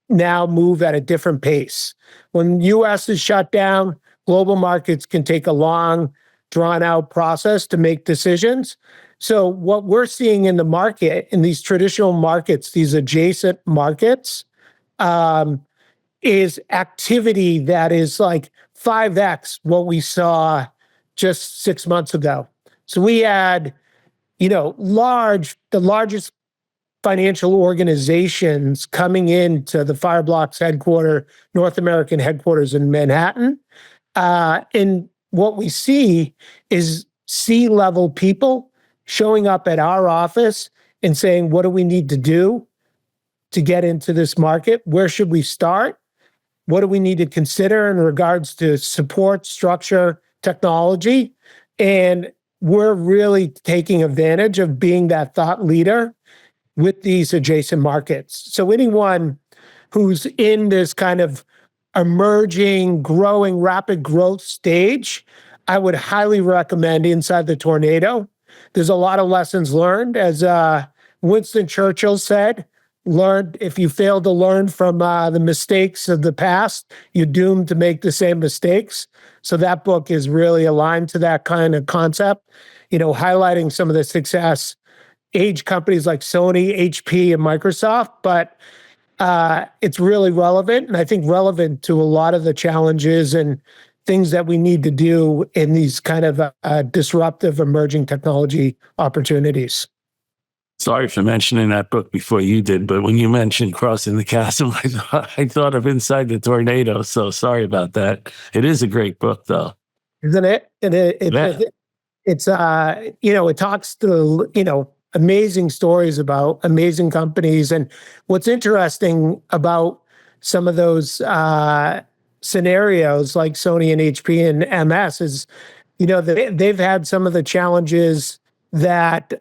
now move at a different pace. When US is shut down, global markets can take a long, drawn-out process to make decisions. So what we're seeing in the market, in these traditional markets, these adjacent markets, is activity that is like 5x what we saw just 6 months ago. So we had, the largest financial organizations coming into the Fireblocks North American headquarters in Manhattan. And what we see is C-level people showing up at our office and saying, what do we need to do to get into this market? Where should we start? What do we need to consider in regards to support, structure, technology? And we're really taking advantage of being that thought leader with these adjacent markets. So anyone who's in this kind of emerging, growing, rapid growth stage, I would highly recommend Inside the Tornado. There's a lot of lessons learned. As Winston Churchill said, if you fail to learn from the mistakes of the past, you're doomed to make the same mistakes. So that book is really aligned to that kind of concept, highlighting some of the success age companies like Sony, HP, and Microsoft, but it's really relevant, and I think relevant to a lot of the challenges and things that we need to do in these kind of disruptive emerging technology opportunities. Sorry for mentioning that book before you did, but when you mentioned Crossing the Chasm, I thought of Inside the Tornado. So sorry about that. It is a great book, though, isn't it? And it talks to amazing stories about amazing companies. And what's interesting about some of those scenarios like Sony and HP and MS is, they've had some of the challenges that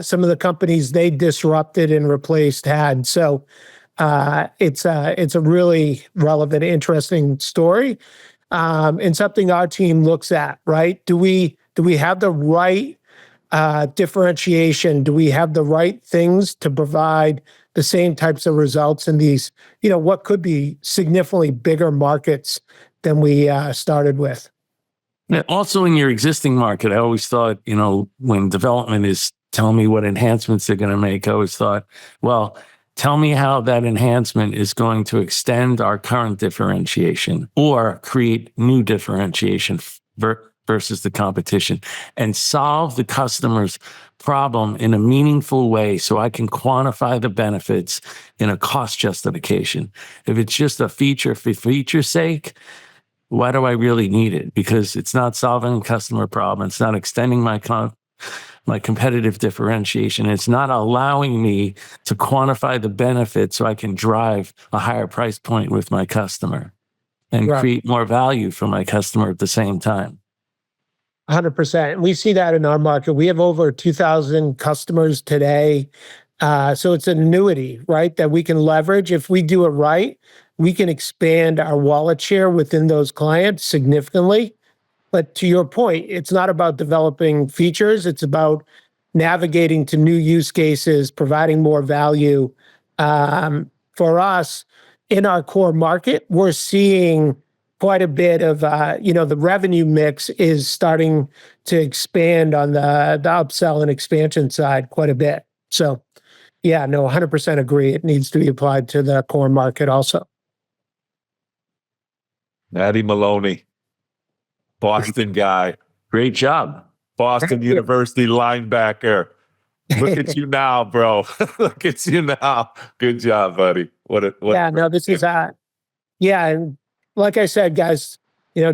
some of the companies they disrupted and replaced had. So it's a really relevant, interesting story, and something our team looks at. Right? Do we have the right differentiation? Do we have the right things to provide the same types of results in these, what could be significantly bigger markets than we started with? Yeah, also in your existing market, I always thought, when development is telling me what enhancements they're going to make, I always thought, well, tell me how that enhancement is going to extend our current differentiation or create new differentiation versus the competition, and solve the customer's problem in a meaningful way so I can quantify the benefits in a cost justification. If it's just a feature for feature's sake, why do I really need it? Because it's not solving a customer problem. It's not extending my competitive differentiation. It's not allowing me to quantify the benefits so I can drive a higher price point with my customer and create more value for my customer at the same time. 100%. We see that in our market. We have over 2,000 customers today. So it's an annuity, right, that we can leverage. If we do it right, we can expand our wallet share within those clients significantly. But to your point, it's not about developing features. It's about navigating to new use cases, providing more value. For us, in our core market, we're seeing quite a bit of, the revenue mix is starting to expand on the upsell and expansion side quite a bit. So, 100% agree. It needs to be applied to the core market also. Matt Maloney, Boston guy. Great job. Boston University linebacker. Look at you now, bro. Look at you now. Good job, buddy. This is and like I said, guys,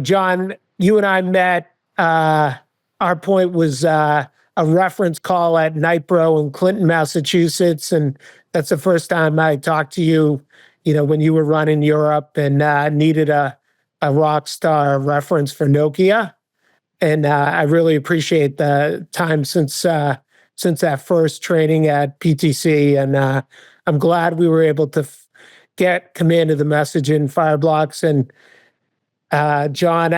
John, you and I met, our point was a reference call at Nitro in Clinton, Massachusetts. And that's the first time I talked to you, when you were running Europe and needed a rock star reference for Nokia. And I really appreciate the time since that first training at PTC. And I'm glad we were able to get command of the message in Fireblocks. And John,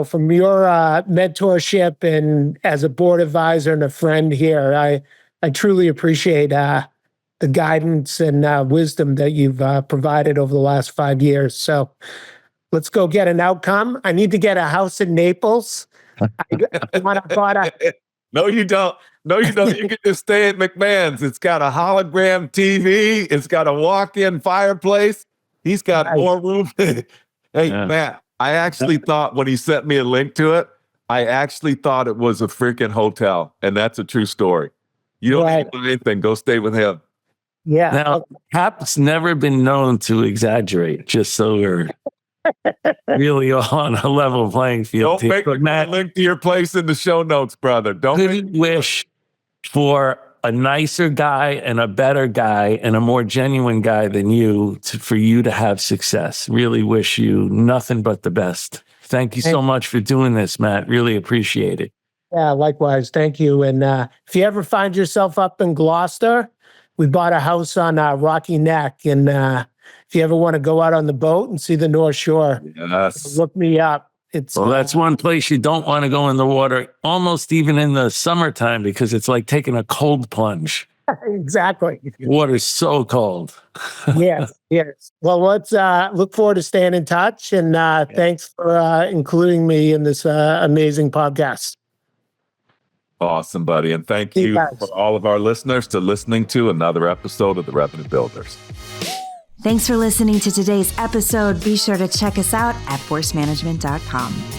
from your mentorship and as a board advisor and a friend here, I truly appreciate the guidance and wisdom that you've provided over the last 5 years. So let's go get an outcome. I need to get a house in Naples. No, you don't. No, you don't. You can just stay at McMahon's. It's got a hologram TV. It's got a walk-in fireplace. He's got more room. Matt, I actually thought when he sent me a link to it, I actually thought it was a freaking hotel. And that's a true story. You don't need to do anything. Go stay with him. Yeah. Now, Cap's never been known to exaggerate, just so we're really on a level playing field. Don't make a link to your place in the show notes, brother. Couldn't wish for a nicer guy and a better guy and a more genuine guy than you for you to have success. Really wish you nothing but the best. Thank you so much for doing this, Matt. Really appreciate it. Yeah, likewise. Thank you. And if you ever find yourself up in Gloucester, we bought a house on Rocky Neck. And if you ever want to go out on the boat and see the North Shore, look me up. That's one place you don't want to go in the water, almost even in the summertime, because it's like taking a cold plunge. Exactly. Water's so cold. Yes. Well, let's look forward to staying in touch. And thanks for including me in this amazing podcast. Awesome, buddy. And thank you for all of our listeners to listening to another episode of The Revenue Builders. Thanks for listening to today's episode. Be sure to check us out at forcemanagement.com.